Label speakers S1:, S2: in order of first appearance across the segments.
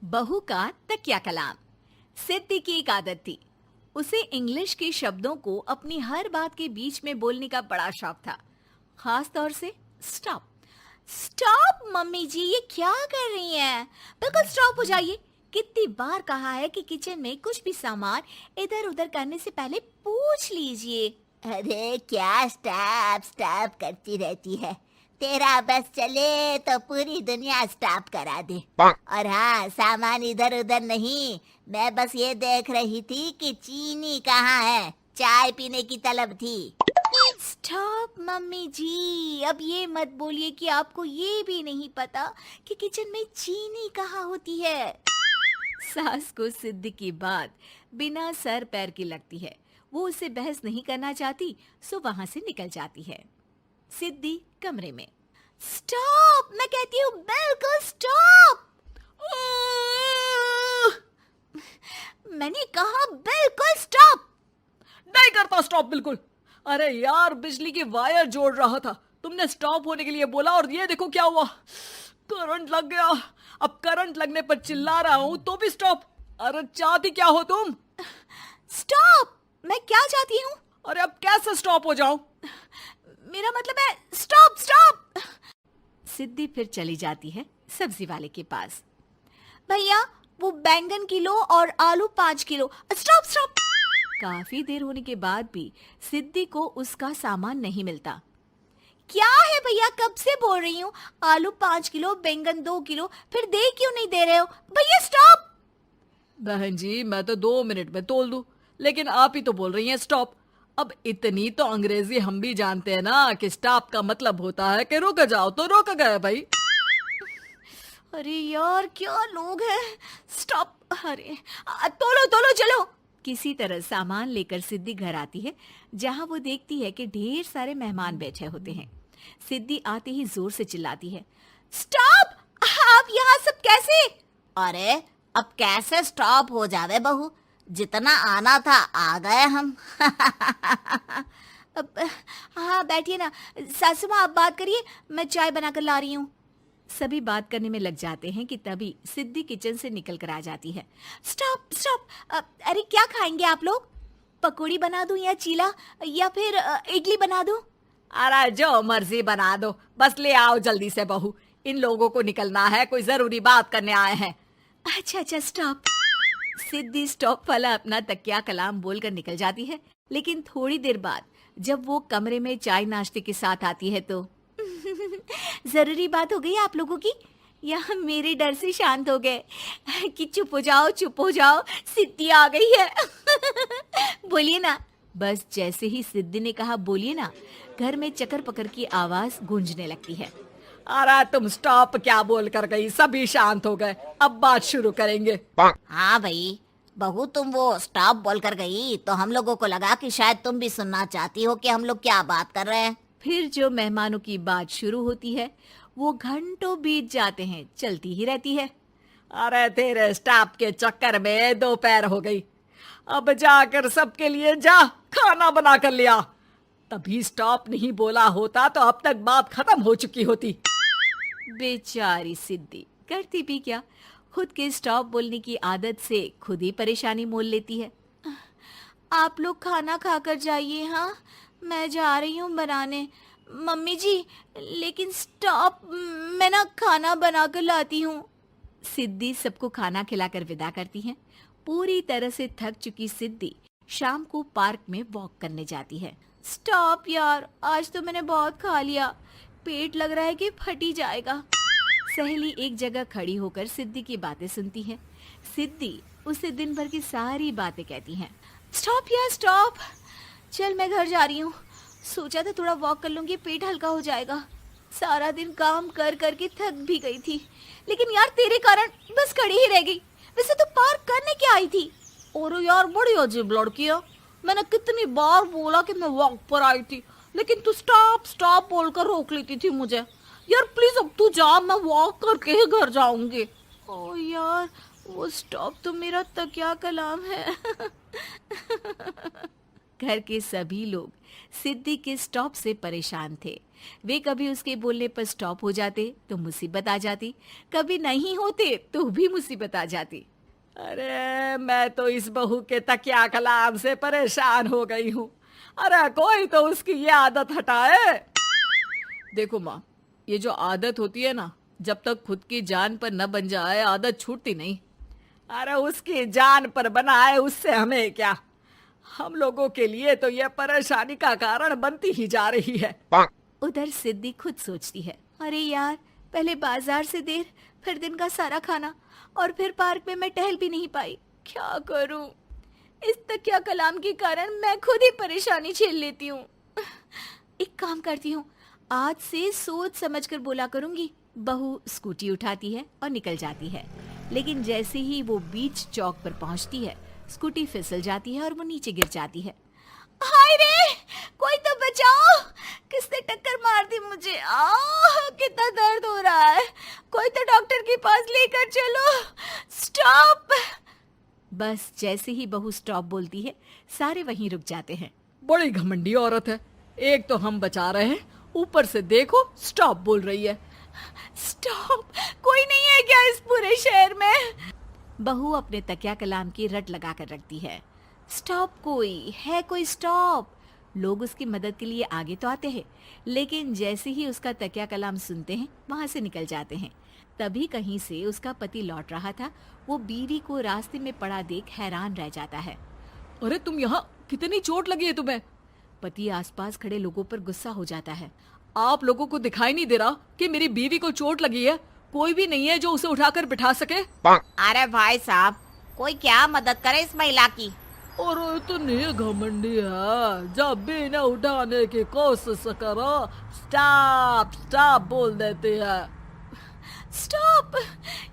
S1: बहू का तकिया कलाम। सिद्धि की एक आदत थी। उसे इंग्लिश के शब्दों को अपनी हर बात के बीच में बोलने का बड़ा शौक था, खास तौर से स्टॉप। स्टॉप मम्मी जी, ये क्या कर रही हैं? बिल्कुल स्टॉप हो जाइए। कितनी बार कहा है कि किचन में कुछ भी सामान इधर उधर करने से पहले पूछ लीजिए।
S2: अरे क्या स्टॉप स्टॉप करती रहती है। तेरा बस चले तो पूरी दुनिया स्टॉप करा दे। और हाँ, सामान इधर उधर नहीं, मैं बस ये देख रही थी कि चीनी कहाँ है। चाय पीने की तलब थी।
S1: स्टॉप मम्मी जी, अब ये मत बोलिए कि आपको ये भी नहीं पता कि किचन में चीनी कहाँ होती है। सास को सिद्धि की बात बिना सर पैर की लगती है। वो उससे बहस नहीं करना चाहती, सो वहां से निकल जाती है। सिद्धि कमरे में। स्टॉप, मैं कहती हूँ बिल्कुल स्टॉप। मैंने कहा बिल्कुल स्टॉप।
S3: नहीं करता स्टॉप बिल्कुल। अरे यार, बिजली की वायर जोड़ रहा था, तुमने स्टॉप होने के लिए बोला और ये देखो क्या हुआ, करंट लग गया। अब करंट लगने पर चिल्ला रहा हूं तो भी स्टॉप। अरे चाहती क्या हो तुम?
S1: स्टॉप, मैं क्या चाहती हूँ?
S3: अरे अब कैसे स्टॉप हो जाऊं?
S1: मेरा मतलब है स्टॉप स्टॉप। सिद्धि फिर चली जाती है सब्जी वाले के पास। भैया, वो बैंगन किलो और आलू 5 किलो। Stop stop. काफी देर होने के बाद भी सिद्धि को उसका सामान नहीं मिलता। क्या है भैया, कब से बोल रही हूँ आलू 5 किलो, बैंगन 2 किलो, फिर दे क्यों नहीं दे रहे हो? भैया स्टॉप।
S3: बहन जी, मैं तो 2 मिनट में तोल दूं, लेकिन आप ही तो बोल रही हैं स्टॉप। अब इतनी तो अंग्रेजी हम भी जानते हैं ना कि स्टॉप का मतलब होता है कि रुक जाओ, तो रुक गए भाई।
S1: अरे यार, क्या लोग हैं। स्टॉप। अरे तोलो तोलो चलो। किसी तरह सामान लेकर सिद्धि घर आती है, जहां वो देखती है कि ढेर सारे मेहमान बैठे होते हैं। सिद्धि आते ही जोर से चिल्लाती है, स्टॉप! आप यहाँ सब कैसे?
S2: अरे अब कैसे स्टॉप हो जावे बहू, जितना आना था आ गए हम।
S1: अब हाँ, बैठिए ना। सासू माँ, आप बात करिए, मैं चाय बनाकर ला रही हूँ। सभी बात करने में लग जाते हैं कि तभी सिद्धि किचन से निकल कर आ जाती है। Stop stop. अरे क्या खाएंगे आप लोग? पकौड़ी बना दूं या चीला, या फिर इडली बना दूं?
S3: अरे जो मर्जी बना दो, बस ले आओ जल्दी से बहू। इन लोगों को निकलना है, कोई जरूरी बात करने आए हैं।
S1: अच्छा अच्छा, स्टॉप। सिद्धि स्टॉप वाला अपना तकिया कलाम बोलकर निकल जाती है, लेकिन थोड़ी देर बाद जब वो कमरे में चाय नाश्ते के साथ आती है तो जरूरी बात हो गई आप लोगों की, या मेरे डर से शांत हो गए कि चुप हो जाओ, सिद्धि आ गई है। बोलिए ना। बस जैसे ही सिद्धि ने कहा बोलिए ना, घर में चकर पकर की आवाज गूंजने लगती है।
S3: अरे तुम स्टॉप क्या बोल कर गई, सभी शांत हो गए, अब बात शुरू करेंगे।
S2: हाँ भाई, बहू तुम वो स्टॉप बोल कर गई तो हम लोगों को लगा कि शायद तुम भी सुनना चाहती हो कि हम लोग क्या बात कर रहे हैं।
S1: फिर जो मेहमानों की बात शुरू होती है वो घंटों बीत जाते हैं, चलती ही रहती है।
S3: अरे तेरे स्टॉप के चक्कर में दोपहर हो गई। अब जाकर सबके लिए जा खाना बना कर लिया। तभी स्टॉप नहीं बोला होता तो अब तक बात खत्म हो चुकी होती।
S1: बेचारी सिद्धि करती भी क्या, खुद के स्टॉप बोलने की आदत से खुद ही परेशानी मोल लेती है। आप लोग खाना खाकर जाइए, हाँ मैं जा रही हूँ बनाने। मम्मी जी, लेकिन स्टॉप, मैं ना खाना बना कर लाती हूँ। सिद्धि सबको खाना खिलाकर विदा करती है। पूरी तरह से थक चुकी सिद्धि शाम को पार्क में वॉक करने जाती है। स्टॉप यार, आज तो मैंने बहुत खा लिया, पेट लग रहा है कि फट ही जाएगा। सहेली एक जगह खड़ी होकर सिद्धि की बातें सुनती है। सिद्धि उसे दिन भर की सारी बातें कहती हैं। स्टॉप यार स्टॉप, चल मैं घर जा रही हूँ। सोचा था थोड़ा वॉक कर लूंगी, पेट हल्का हो जाएगा। सारा दिन काम कर कर के थक भी गई थी, लेकिन यार तेरे कारण बस खड़ी ही रह गई। वैसे तो पार्क करने क्या आई थी?
S3: और यार बड़ी अजीब लड़की है, मैंने कितनी बार बोला कि मैं वॉक पर आई थी, लेकिन तू स्टॉप स्टॉप बोलकर रोक लेती थी मुझे। यार प्लीज अब तू जा, मैं वॉक करके ही घर जाऊंगी।
S1: ओ यार, वो स्टॉप तो मेरा तकिया कलाम है। घर के सभी लोग सिद्धि के स्टॉप से परेशान थे। वे कभी उसके बोलने पर स्टॉप हो जाते तो मुसीबत आ जाती, कभी नहीं होते तो भी मुसीबत आ जाती।
S3: अरे मैं तो इस बहू के तकिया कलाम से परेशान हो गई हूँ। अरे कोई तो उसकी ये आदत हटाए। देखो माँ, ये जो आदत होती है ना, जब तक खुद की जान पर न बन जाए आदत छूटती नहीं। अरे उसकी जान पर बनाए उससे हमें क्या, हम लोगों के लिए तो ये परेशानी का कारण बनती ही जा रही है।
S1: उधर सिद्धि खुद सोचती है, अरे यार, पहले बाजार से देर, फिर दिन का सारा खाना, और फिर पार्क में मैं टहल भी नहीं पाई। क्या करूं? इस तकिया कलाम के कारण मैं खुद ही परेशानी झेल लेती हूँ। एक काम करती हूँ, आज से सोच समझ कर बोला करूंगी। बहू स्कूटी उठाती है और निकल जाती है, लेकिन जैसे ही वो बीच चौक पर पहुंचती है, स्कूटी फिसल जाती है और वो नीचे गिर जाती है। हाय रे, कोई तो बचाओ, किसने टक्कर मार दी मुझे? कितना दर्द हो रहा है, कोई तो डॉक्टर के पास लेकर चलो। स्टॉप। बस जैसे ही बहू स्टॉप बोलती है, सारे वहीं रुक जाते हैं।
S3: बड़ी घमंडी औरत है, एक तो हम बचा रहे हैं, ऊपर से देखो स्टॉप बोल रही है।
S1: स्टॉप? कोई नहीं है क्या इस पूरे शहर में? बहू अपने तकिया कलाम की रट लगा कर रखती है। स्टॉप, कोई है? कोई स्टॉप? लोग उसकी मदद के लिए आगे तो आते हैं, लेकिन जैसे ही उसका तकिया कलाम सुनते हैं, वहां से निकल जाते हैं। तभी कहीं से उसका पति लौट रहा था। वो बीवी को रास्ते में पड़ा देख हैरान रह जाता है।
S3: अरे तुम यहाँ, कितनी चोट लगी है तुम्हें?
S1: पति आसपास खड़े लोगों पर गुस्सा हो जाता है।
S3: आप लोगों को दिखाई नहीं दे रहा कि मेरी बीवी को चोट लगी है? कोई भी नहीं है जो उसे उठाकर बिठा सके?
S2: अरे भाई साहब, कोई क्या मदद करे इस महिला की?
S3: और इतनी घमंडी है, जब भी इन्हें उठाने की कोशिश करो स्टॉप स्टॉप बोल देती है।
S1: स्टॉप!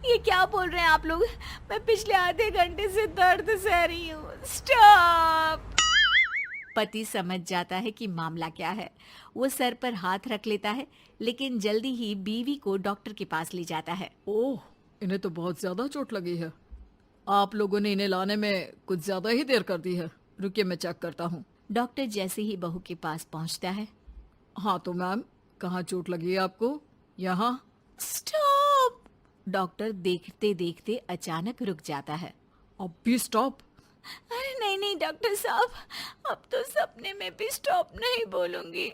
S1: ये क्या बोल रहे हैं आप लोग? मैं पिछले आधे घंटे से दर्द सह रही हूँ। स्टॉप! पति समझ जाता है कि मामला क्या है। वो सर पर हाथ रख लेता है, लेकिन जल्दी ही बीवी को डॉक्टर के पास ले जाता है।
S3: ओह, इन्हें तो बहुत ज्यादा चोट लगी है। आप लोगों ने इन्हें लाने में कुछ ज्यादा ही देर कर दी है। रुकिए, मैं चेक करता हूँ।
S1: डॉक्टर जैसे ही बहू के पास पहुँचता है।
S3: हाँ तो मैम, कहाँ चोट लगी है आपको? यहाँ?
S1: स्टॉप! डॉक्टर देखते देखते अचानक रुक जाता है।
S3: अब भी स्टॉप?
S1: अरे नहीं नहीं डॉक्टर साहब, अब तो सपने में भी स्टॉप नहीं बोलूंगी।